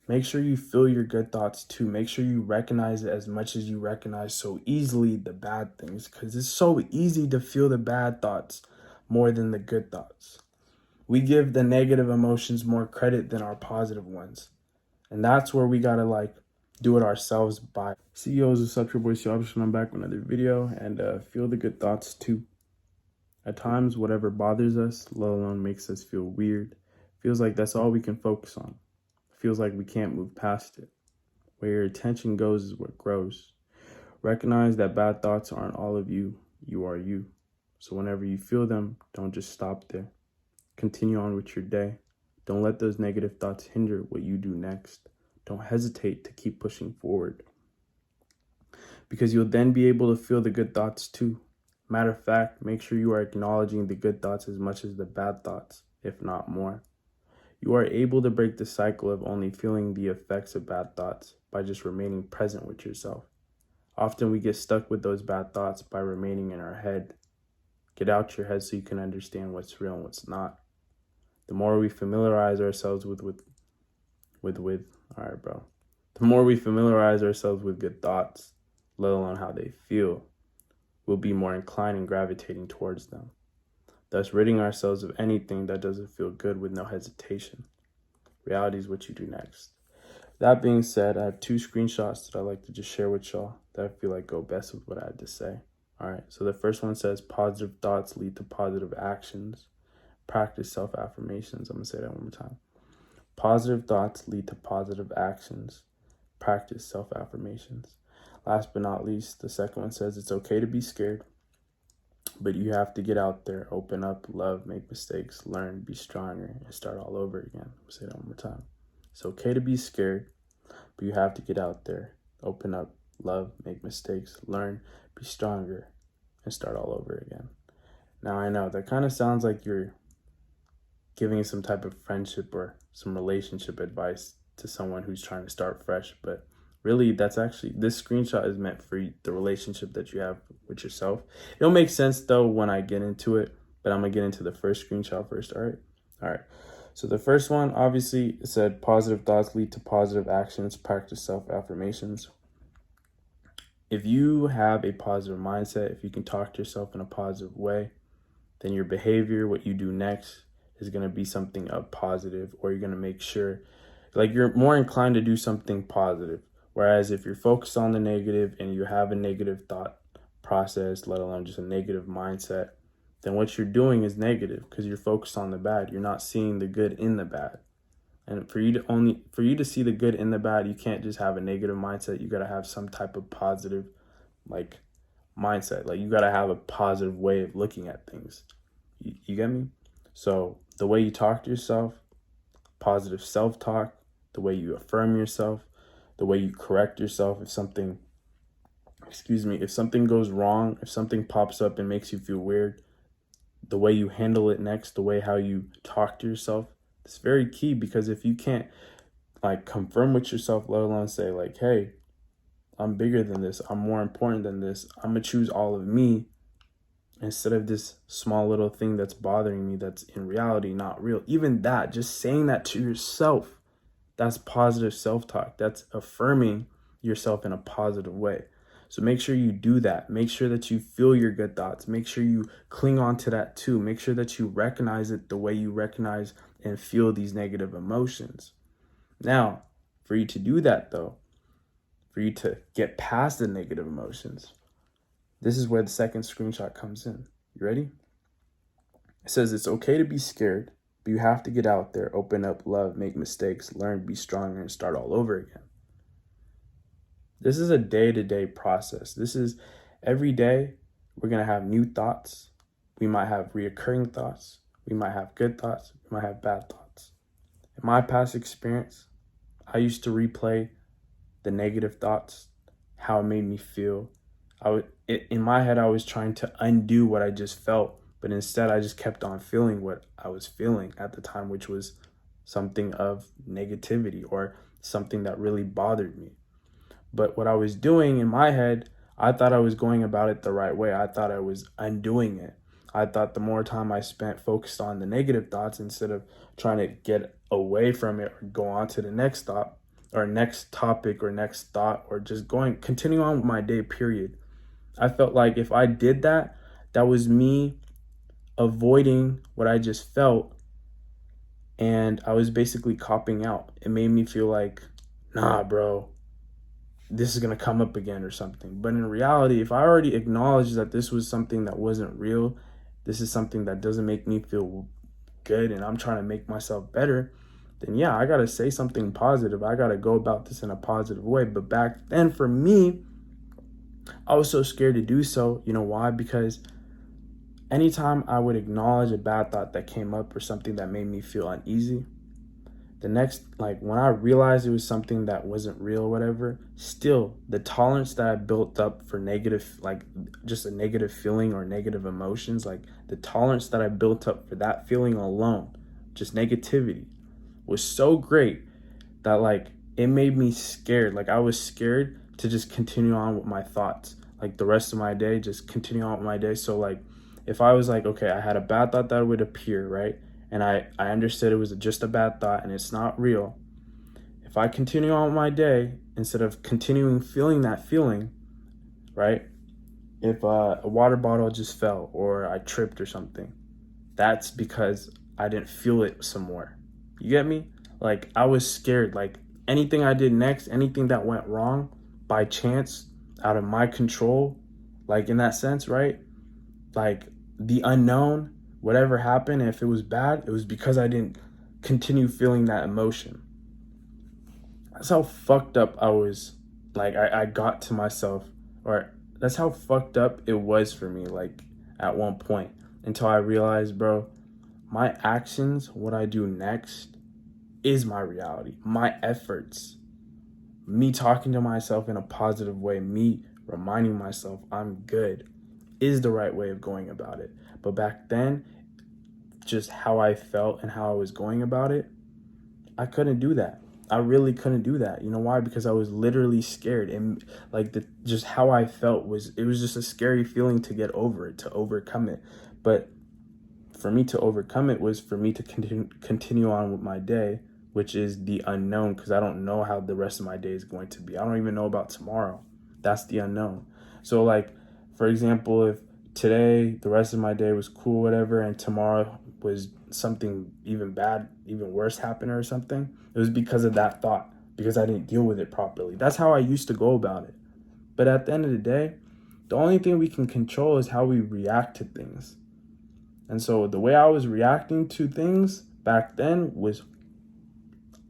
Make sure you feel your good thoughts too. Make sure you recognize it as much as you recognize so easily the bad things, because it's so easy to feel the bad thoughts more than the good thoughts. We give the negative emotions more credit than our positive ones. And that's where we gotta do it ourselves by. CEOs, what's up, your boy CEOs, and I'm back with another video, and feel the good thoughts too. At times, whatever bothers us, let alone makes us feel weird, feels like that's all we can focus on. Feels like we can't move past it. Where your attention goes is what grows. Recognize that bad thoughts aren't all of you, you are you. So whenever you feel them, don't just stop there. Continue on with your day. Don't let those negative thoughts hinder what you do next. Don't hesitate to keep pushing forward, because you'll then be able to feel the good thoughts too. Matter of fact, make sure you are acknowledging the good thoughts as much as the bad thoughts, if not more. You are able to break the cycle of only feeling the effects of bad thoughts by just remaining present with yourself. Often we get stuck with those bad thoughts by remaining in our head. Get out your head so you can understand what's real and what's not. The more we familiarize ourselves with the more we familiarize ourselves with good thoughts, let alone how they feel, we'll be more inclined and gravitating towards them, thus ridding ourselves of anything that doesn't feel good with no hesitation. Reality is what you do next. That being said, I have 2 screenshots that I like to just share with y'all that I feel like go best with what I had to say. All right, so the first one says, positive thoughts lead to positive actions. Practice self-affirmations. I'm gonna say that one more time. Positive thoughts lead to positive actions. Practice self-affirmations. Last but not least, the second one says, it's okay to be scared, but you have to get out there, open up, love, make mistakes, learn, be stronger, and start all over again. I'll say that one more time. It's okay to be scared, but you have to get out there, open up, love, make mistakes, learn, be stronger, and start all over again. Now, I know that kind of sounds like you're giving some type of friendship or some relationship advice to someone who's trying to start fresh, but really, that's actually, this screenshot is meant for the relationship that you have with yourself. It'll make sense though when I get into it, but I'm gonna get into the first screenshot first. All right. So the first one, obviously, it said positive thoughts lead to positive actions. Practice self-affirmations. If you have a positive mindset, if you can talk to yourself in a positive way, then your behavior, what you do next, is going to be something of positive, or you're going to make sure, like, you're more inclined to do something positive. Whereas if you're focused on the negative and you have a negative thought process, let alone just a negative mindset, then what you're doing is negative because you're focused on the bad. You're not seeing the good in the bad. And for you to see the good in the bad, you can't just have a negative mindset. You got to have some type of positive mindset. Like, you got to have a positive way of looking at things. You get me? So the way you talk to yourself, positive self-talk, the way you affirm yourself, the way you correct yourself if something goes wrong, if something pops up and makes you feel weird, the way you handle it next, the way how you talk to yourself, it's very key. Because if you can't confirm with yourself, let alone say hey, I'm bigger than this, I'm more important than this, I'm gonna choose all of me instead of this small little thing that's bothering me that's in reality not real. Even that, just saying that to yourself, that's positive self-talk. That's affirming yourself in a positive way. So make sure you do that. Make sure that you feel your good thoughts. Make sure you cling on to that too. Make sure that you recognize it the way you recognize and feel these negative emotions. Now, for you to do that though, for you to get past the negative emotions, this is where the second screenshot comes in. You ready? It says it's okay to be scared, but you have to get out there, open up, love, make mistakes, learn, be stronger, and start all over again. This is a day-to-day process. This is every day we're going to have new thoughts. We might have reoccurring thoughts. We might have good thoughts. We might have bad thoughts. In my past experience, I used to replay the negative thoughts, how it made me feel. In my head, I was trying to undo what I just felt, but instead I just kept on feeling what I was feeling at the time, which was something of negativity or something that really bothered me. But what I was doing in my head, I thought I was going about it the right way. I thought I was undoing it. I thought the more time I spent focused on the negative thoughts instead of trying to get away from it or go on to the next thought, or next topic or next thought, or just continue on with my day, period. I felt like if I did that, that was me avoiding what I just felt, and I was basically copping out. It made me feel like, nah, bro, this is going to come up again or something. But in reality, if I already acknowledged that this was something that wasn't real, this is something that doesn't make me feel good, and I'm trying to make myself better, then yeah, I got to say something positive. I got to go about this in a positive way. But back then, for me, I was so scared to do so. You know why? Because anytime I would acknowledge a bad thought that came up or something that made me feel uneasy, the next, like when I realized it was something that wasn't real or whatever, still the tolerance that I built up for negative, like just a negative feeling or negative emotions, like the tolerance that I built up for that feeling alone, just negativity, was so great that like it made me scared. Like I was scared to just continue on with my thoughts, like the rest of my day, just continue on with my day. So like if I was like, okay, I had a bad thought that would appear, right? And I understood it was just a bad thought and it's not real. If I continue on with my day, instead of continuing feeling that feeling, right? If a water bottle just fell or I tripped or something, that's because I didn't feel it some more. You get me? Like I was scared. Like anything I did next, anything that went wrong by chance, out of my control, like in that sense, right? Like the unknown, whatever happened, if it was bad, it was because I didn't continue feeling that emotion. That's how fucked up I was. Like I got to myself, or that's how fucked up it was for me, like at one point, until I realized, bro, my actions, what I do next, is my reality. My efforts, me talking to myself in a positive way, me reminding myself I'm good, is the right way of going about it. But back then, just how I felt and how I was going about it, I couldn't do that. I really couldn't do that. You know why? Because I was literally scared, and like just how I felt was, it was just a scary feeling to get over it, to overcome it. But for me to overcome it was for me to continue on with my day, which is the unknown, because I don't know how the rest of my day is going to be. I don't even know about tomorrow. That's the unknown. So like, for example, if today the rest of my day was cool, whatever, and tomorrow was something even bad, even worse happened or something, it was because of that thought, because I didn't deal with it properly. That's how I used to go about it. But at the end of the day, the only thing we can control is how we react to things. And so the way I was reacting to things back then was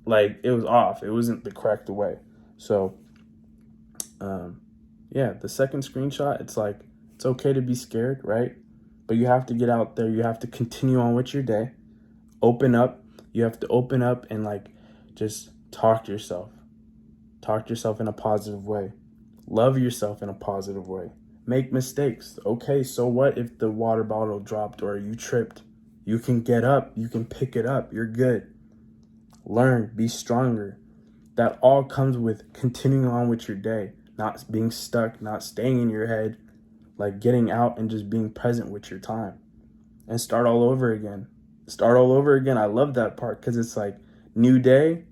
like, it was off. It wasn't the correct way. So, yeah, the second screenshot, it's like, it's okay to be scared, right? But you have to get out there. You have to continue on with your day. Open up. You have to open up and like just talk to yourself. Talk to yourself in a positive way. Love yourself in a positive way. Make mistakes. Okay, so what if the water bottle dropped or you tripped? You can get up. You can pick it up. You're good. Learn. Be stronger. That all comes with continuing on with your day. Not being stuck, not staying in your head. Like getting out and just being present with your time. And start all over again. Start all over again. I love that part because it's like new day,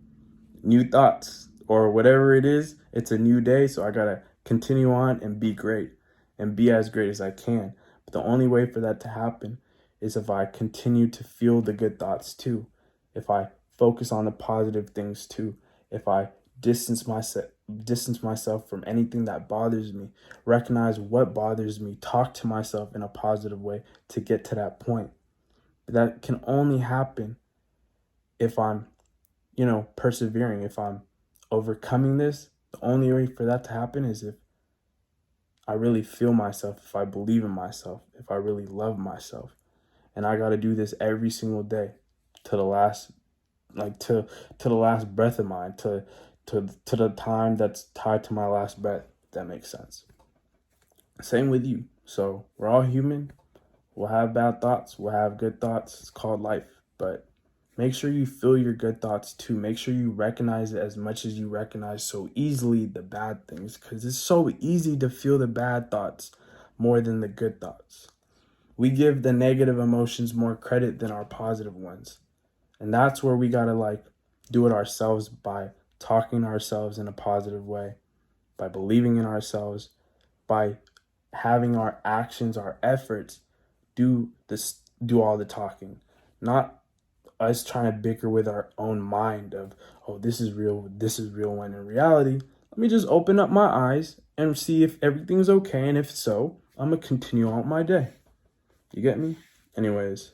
new thoughts, or whatever it is. It's a new day, so I gotta continue on and be great and be as great as I can. But the only way for that to happen is if I continue to feel the good thoughts too. If I focus on the positive things too. If I distance myself from anything that bothers me, recognize what bothers me, talk to myself in a positive way to get to that point. But that can only happen if I'm, persevering, if I'm overcoming this. The only way for that to happen is if I really feel myself, if I believe in myself, if I really love myself. And I got to do this every single day to the last, to the last breath of mine, to the time that's tied to my last breath, if that makes sense. Same with you. So we're all human. We'll have bad thoughts. We'll have good thoughts. It's called life. But make sure you feel your good thoughts too. Make sure you recognize it as much as you recognize so easily the bad things, because it's so easy to feel the bad thoughts more than the good thoughts. We give the negative emotions more credit than our positive ones. And that's where we got to do it ourselves by talking to ourselves in a positive way, by believing in ourselves, by having our actions, our efforts do all the talking, not us trying to bicker with our own mind of, oh, this is real, when in reality, let me just open up my eyes and see if everything's okay, and if so, I'm gonna continue on my day. You get me? Anyways,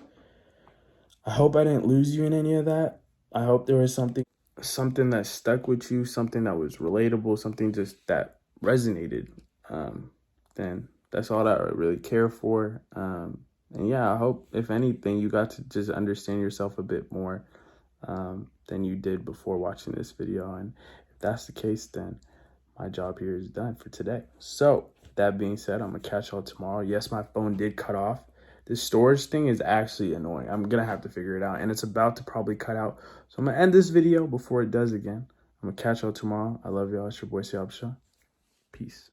I hope I didn't lose you in any of that. I hope there was something that stuck with you, something that was relatable, something just that resonated. Then that's all that I really care for. And yeah, I hope, if anything, you got to just understand yourself a bit more than you did before watching this video. And if that's the case, then my job here is done for today. So that being said, I'm gonna catch y'all tomorrow. Yes, my phone did cut off. This storage thing is actually annoying. I'm gonna have to figure it out, and it's about to probably cut out. So I'm gonna end this video before it does again. I'm gonna catch y'all tomorrow. I love y'all. It's your boy Siabsha. Peace.